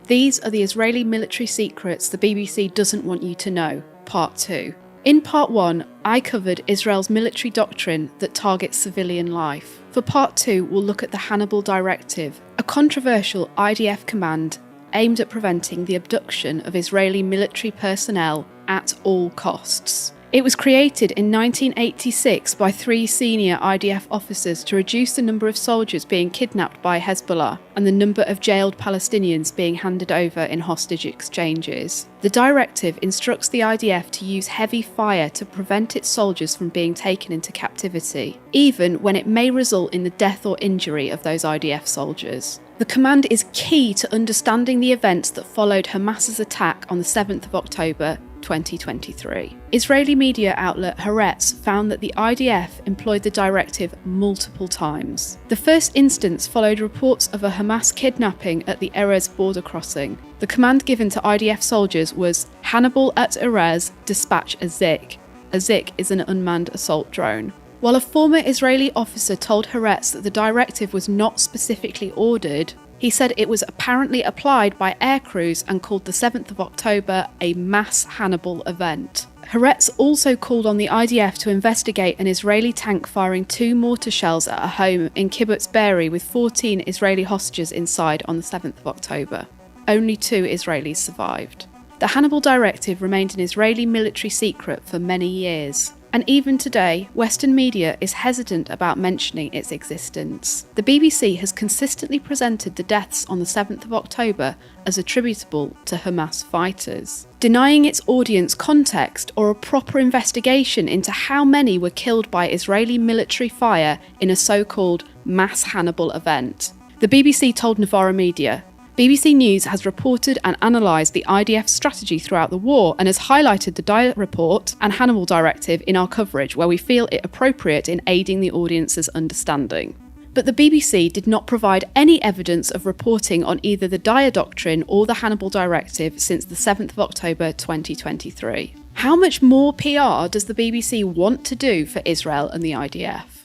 These are the Israeli military secrets the BBC doesn't want you to know, Part 2. In Part 1, I covered Israel's military doctrine that targets civilian life. For Part 2, we'll look at the Hannibal Directive, a controversial IDF command aimed at preventing the abduction of Israeli military personnel at all costs. It was created in 1986 by 3 senior IDF officers to reduce the number of soldiers being kidnapped by Hezbollah and the number of jailed Palestinians being handed over in hostage exchanges. The directive instructs the IDF to use heavy fire to prevent its soldiers from being taken into captivity, even when it may result in the death or injury of those IDF soldiers. The command is key to understanding the events that followed Hamas's attack on the 7th of October 2023. Israeli media outlet Haaretz found that the IDF employed the directive multiple times. The first instance followed reports of a Hamas kidnapping at the Erez border crossing. The command given to IDF soldiers was Hannibal at Erez, dispatch a Zik. A Zik is an unmanned assault drone. While a former Israeli officer told Haaretz that the directive was not specifically ordered, he said it was apparently applied by air crews and called the 7th of October a mass Hannibal event. Haaretz also called on the IDF to investigate an Israeli tank firing 2 mortar shells at a home in Kibbutz Be'eri with 14 Israeli hostages inside on the 7th of October. Only 2 Israelis survived. The Hannibal Directive remained an Israeli military secret for many years. And even today, Western media is hesitant about mentioning its existence. The BBC has consistently presented the deaths on the 7th of October as attributable to Hamas fighters, denying its audience context or a proper investigation into how many were killed by Israeli military fire in a so-called mass Hannibal event. The BBC told Novara Media, BBC News has reported and analysed the IDF strategy throughout the war and has highlighted the Dyer report and Hannibal Directive in our coverage where we feel it appropriate in aiding the audience's understanding. But the BBC did not provide any evidence of reporting on either the Dyer doctrine or the Hannibal Directive since the 7th of October 2023. How much more PR does the BBC want to do for Israel and the IDF?